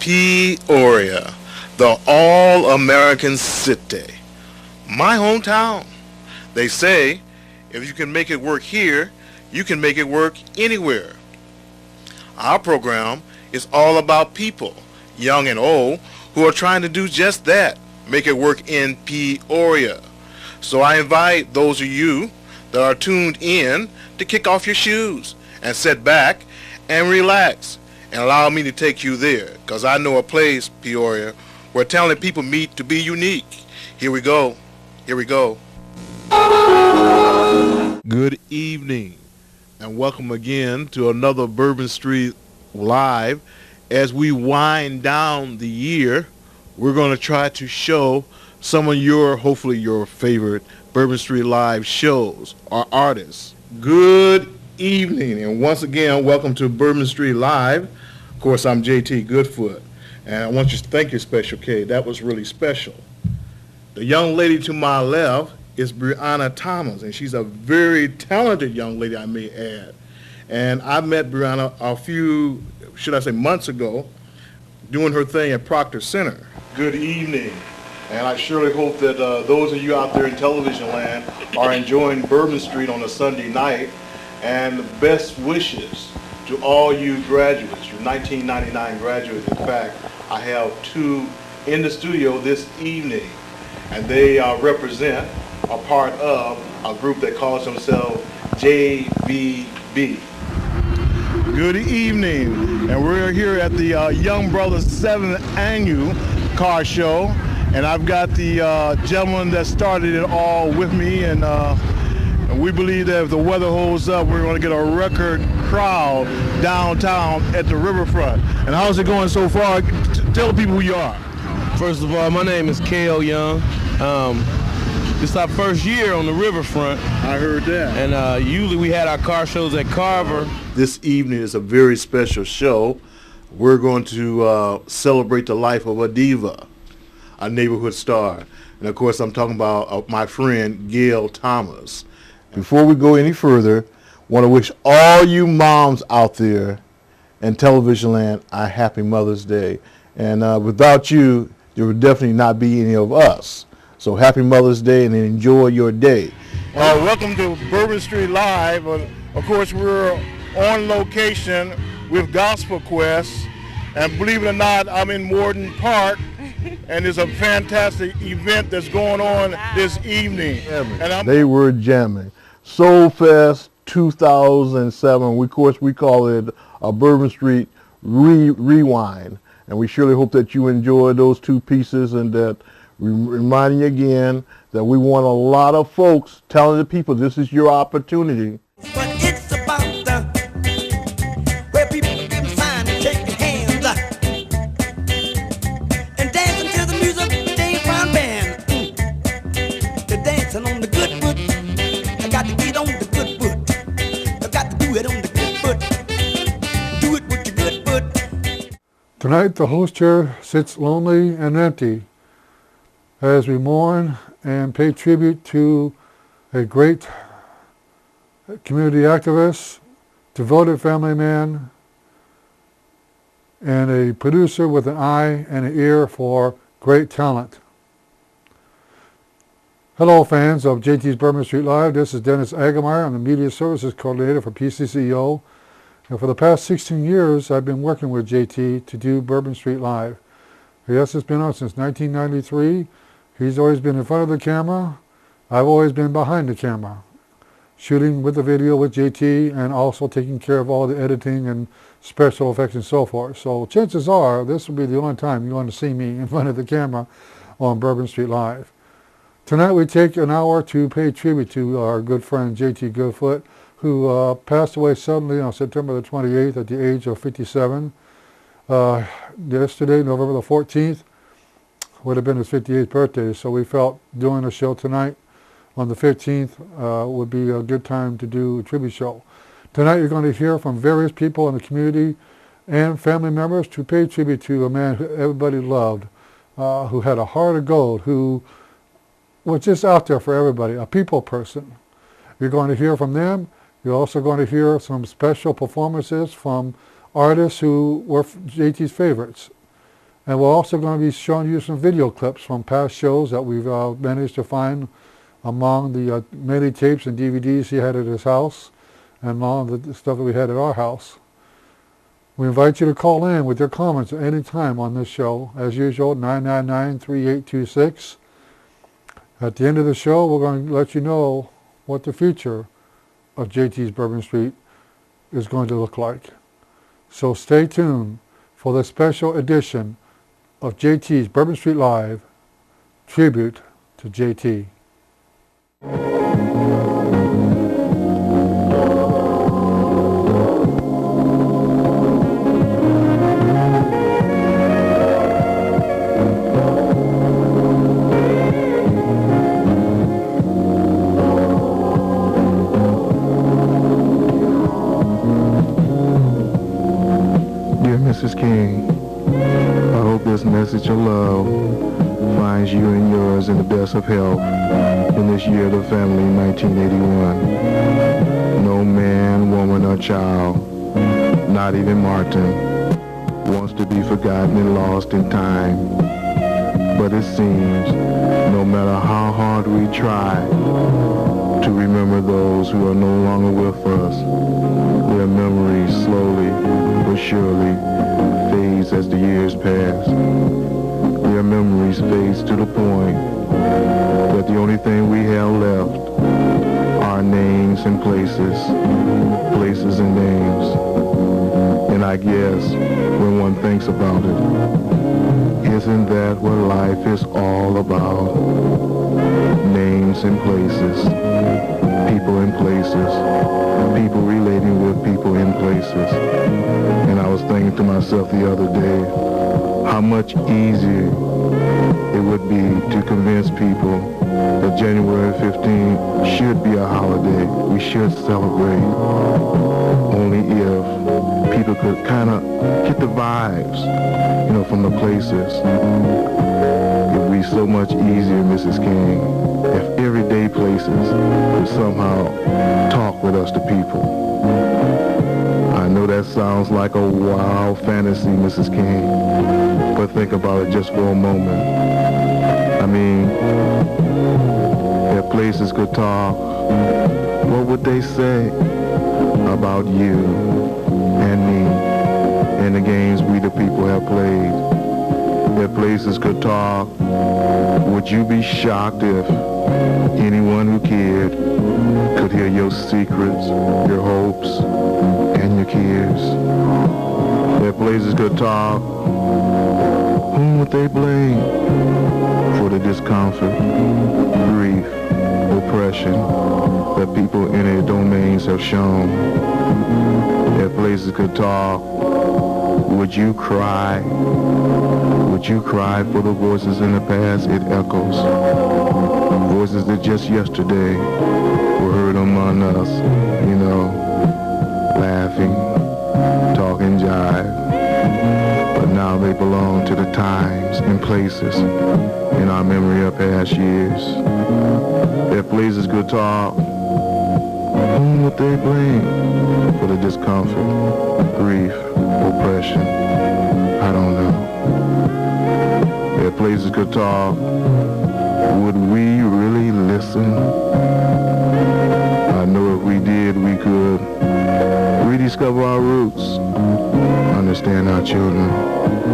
Peoria, the all-American city, my hometown. They say if you can make it work here, you can make it work anywhere. Our program is all about people, young and old, who are trying to do just that, make it work in Peoria. So I invite those of you that are tuned in to kick off your shoes and sit back and relax and allow me to take you there, because I know a place, Peoria, where talented people meet to be unique. Here we go. Here we go. Good evening, and welcome again to another Bourbon Street Live. As we wind down the year, we're going to try to show some of your, hopefully your favorite Bourbon Street Live shows or artists. Good evening, and once again, welcome to Bourbon Street Live. Of course, I'm JT Goodfoot, and I want you to thank you, Special K. That was really special. The young lady to my left is Brianna Thomas, and she's a very talented young lady, I may add. And I met Brianna a few, should I say, months ago, doing her thing at Proctor Center. Good evening, and I surely hope that those of you out there in television land are enjoying Bourbon Street on a Sunday night, and best wishes to all you graduates, your 1999 graduates. In fact, I have two in the studio this evening, and they represent a part of a group that calls themselves JVB. Good evening, and we're here at the Young Brothers 7th Annual Car Show, and I've got the gentleman that started it all with me, and we believe that if the weather holds up, we're going to get a record crowd downtown at the riverfront. And how's it going so far? Tell the people who you are. First of all, my name is K.O. Young. This is our first year on the riverfront. I heard that. And usually we had our car shows at Carver. This evening is a very special show. We're going to celebrate the life of a diva, a neighborhood star. And of course, I'm talking about my friend Gail Thomas. Before we go any further, I want to wish all you moms out there in television land a happy Mother's Day. And without you, there would definitely not be any of us. So happy Mother's Day and enjoy your day. Welcome to Bourbon Street Live. Of course, we're on location with Gospel Quest. And believe it or not, I'm in Morden Park. And there's a fantastic event that's going on this evening. And they were jamming. Soul Fest 2007. Of course, we call it a Bourbon Street Rewind. And we surely hope that you enjoy those two pieces, and that we reminding you again that we want a lot of folks telling the people this is your opportunity. But it's about where people can sign and shake their hands and dancing to the music of the James Brown band. They're dancing on the good foot. I got to get on the good foot. I got to do it on the good foot. Do it with your good foot. Tonight the host chair sits lonely and empty as we mourn and pay tribute to a great community activist, devoted family man, and a producer with an eye and an ear for great talent. Hello fans of JT's Bourbon Street Live. This is Dennis Agemeyer. I'm the Media Services Coordinator for PCCEO. And for the past 16 years, I've been working with JT to do Bourbon Street Live. Yes, it's been on since 1993. He's always been in front of the camera. I've always been behind the camera, shooting with the video with JT and also taking care of all the editing and special effects and so forth. So chances are this will be the only time you're going to see me in front of the camera on Bourbon Street Live. Tonight we take an hour to pay tribute to our good friend JT Goodfoot, who passed away suddenly on September the 28th at the age of 57. Yesterday, November the 14th, would have been his 58th birthday, so we felt doing a show tonight on the 15th would be a good time to do a tribute show. Tonight you're going to hear from various people in the community and family members to pay tribute to a man who everybody loved, who had a heart of gold, who was just out there for everybody, a people person. You're going to hear from them. You're also going to hear some special performances from artists who were JT's favorites. And we're also going to be showing you some video clips from past shows that we've managed to find among the many tapes and DVDs he had at his house and among the stuff that we had at our house. We invite you to call in with your comments at any time on this show. As usual, 999-3826. At the end of the show, we're going to let you know what the future of JT's Bourbon Street is going to look like. So stay tuned for the special edition of JT's Bourbon Street Live, Tribute to JT. Dear Mrs. King, I hope this message of love finds you and yours in the best of health in this year of the family, 1981. No man, woman, or child, not even Martin, wants to be forgotten and lost in time. But it seems, no matter how hard we try to remember those who are no longer with us, their memories slowly but surely fades as the years pass. Their memories fades to the point that the only thing we have left are names and places and names. And I guess when one thinks about it, isn't that what life is all about? Names and places, people and places, people relating with people in places. And I was thinking to myself the other day, how much easier it would be to convince people that January 15th should be a holiday. We should celebrate. Only if people could kind of get the vibes, from the places. It would be so much easier, Mrs. King, if everyday places could somehow talk with us, the people. I know that sounds like a wild fantasy, Mrs. King, but think about it just for a moment. I mean, if places could talk, what would they say about you and me and the games we the people have played? If places could talk, would you be shocked if anyone who cared could hear your secrets, your hopes, and your cares? If places could talk, whom would they blame for the discomfort, grief, oppression that people in their domains have shown? If places could talk, would you cry? Would you cry for the voices in the past? It echoes. Voices that just yesterday were heard among us, laughing, talking jive. But now they belong to the times and places in our memory of past years. If places could talk, whom would they blame for the discomfort, grief, oppression? I don't know. If places could talk, would we really listen? I know if we did, we could rediscover our roots, understand our children,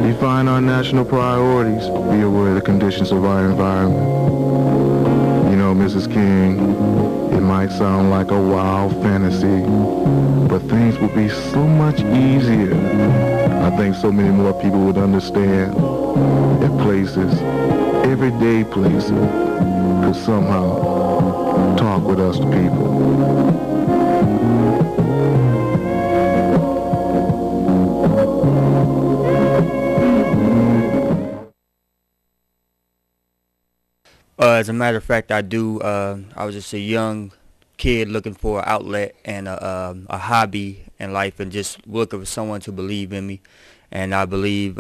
define our national priorities, be aware of the conditions of our environment. Mrs. King, it might sound like a wild fantasy, but things would be so much easier. I think so many more people would understand if places, everyday places, could somehow talk with us, the people. As a matter of fact, I was just a young kid looking for an outlet and a hobby in life, and just looking for someone to believe in me. And I believe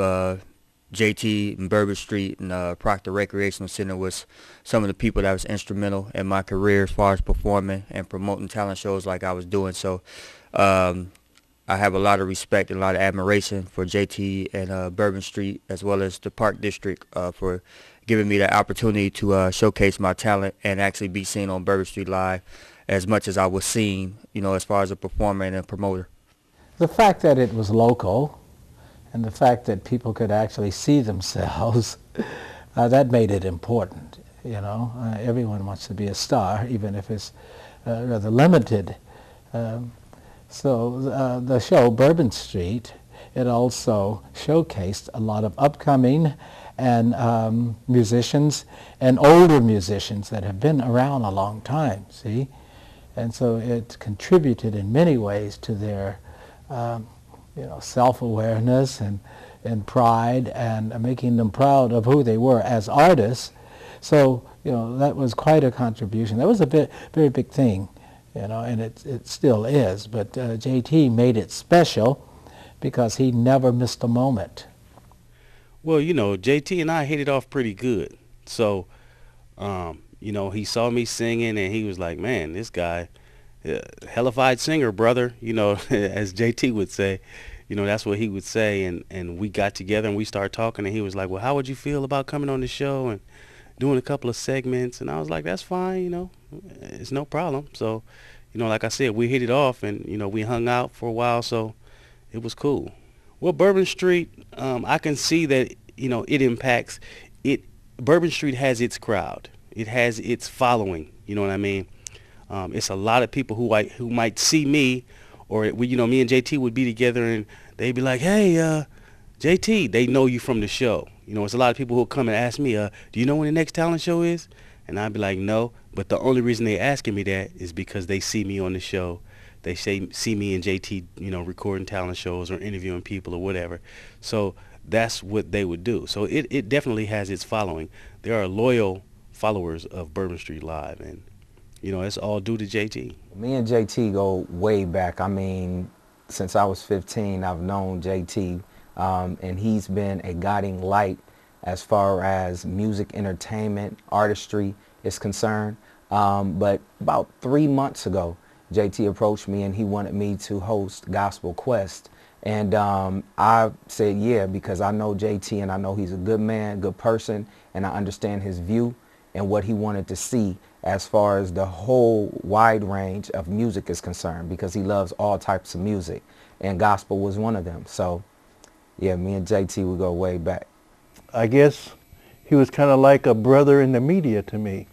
JT and Bourbon Street and Proctor Recreational Center was some of the people that was instrumental in my career as far as performing and promoting talent shows like I was doing. So I have a lot of respect and a lot of admiration for JT and Bourbon Street, as well as the Park District, for giving me the opportunity to showcase my talent and actually be seen on Bourbon Street Live as much as I was seen, as far as a performer and a promoter. The fact that it was local and the fact that people could actually see themselves, that made it important. Everyone wants to be a star, even if it's rather limited. So the show Bourbon Street, it also showcased a lot of upcoming and musicians and older musicians that have been around a long time, see? And so it contributed in many ways to their self-awareness and pride, and making them proud of who they were as artists. So, that was quite a contribution. That was a very big thing, and it still is. But JT made it special because he never missed a moment. Well, JT and I hit it off pretty good. So, he saw me singing and he was like, man, this guy, hellified singer, brother, as JT would say. That's what he would say. And we got together and we started talking, and he was like, well, how would you feel about coming on the show and doing a couple of segments? And I was like, that's fine, it's no problem. So, like I said, we hit it off, and, we hung out for a while, so it was cool. Well, Bourbon Street, I can see that, it impacts it. Bourbon Street has its crowd. It has its following, you know what I mean? It's a lot of people who might see me, or me and JT would be together and they'd be like, hey, JT, they know you from the show. It's a lot of people who'll come and ask me, do you know when the next talent show is? And I'd be like, no. But the only reason they're asking me that is because they see me on the show. They see me and JT, recording talent shows or interviewing people or whatever. So that's what they would do. So it definitely has its following. There are loyal followers of Bourbon Street Live, and it's all due to JT. Me and JT go way back. I mean, since I was 15, I've known JT, and he's been a guiding light as far as music, entertainment, artistry is concerned. But about 3 months ago, JT approached me and he wanted me to host Gospel Quest. And I said yeah, because I know JT and I know he's a good man, good person, and I understand his view and what he wanted to see as far as the whole wide range of music is concerned, because he loves all types of music, and gospel was one of them. So yeah, me and JT would go way back. I guess he was kind of like a brother in the media to me.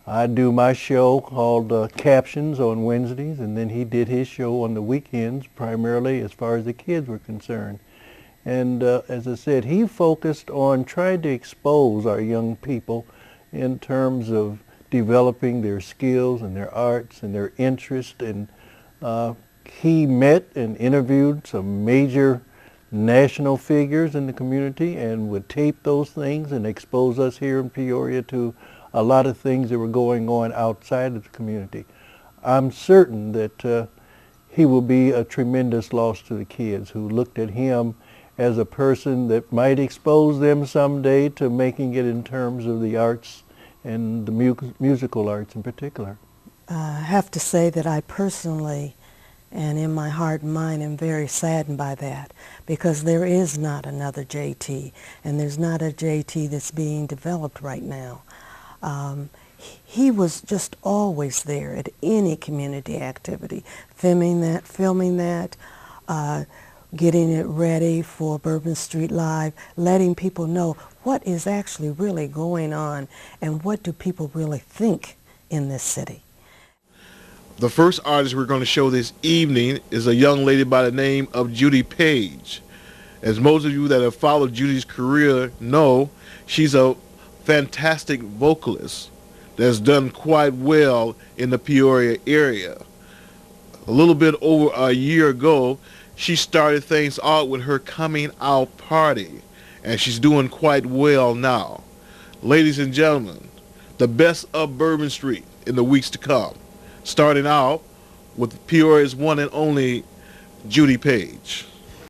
I do my show called Captions on Wednesdays, and then he did his show on the weekends, primarily as far as the kids were concerned. And as I said, he focused on trying to expose our young people in terms of developing their skills and their arts and their interest. And he met and interviewed some major national figures in the community and would tape those things and expose us here in Peoria to a lot of things that were going on outside of the community. I'm certain that he will be a tremendous loss to the kids who looked at him as a person that might expose them someday to making it in terms of the arts and the musical arts in particular. I have to say that I personally, and in my heart and mind, am very saddened by that, because there is not another JT, and there's not a JT that's being developed right now. He was just always there at any community activity, filming that, getting it ready for Bourbon Street Live, letting people know what is actually really going on and what do people really think in this city. The first artist we're going to show this evening is a young lady by the name of Judy Page. As most of you that have followed Judy's career know, she's a fantastic vocalist that's done quite well in the Peoria area. A little bit over a year ago, she started things out with her coming out party, and she's doing quite well now. Ladies and gentlemen, the best of Bourbon Street in the weeks to come, starting out with Peoria's one and only Judy Page.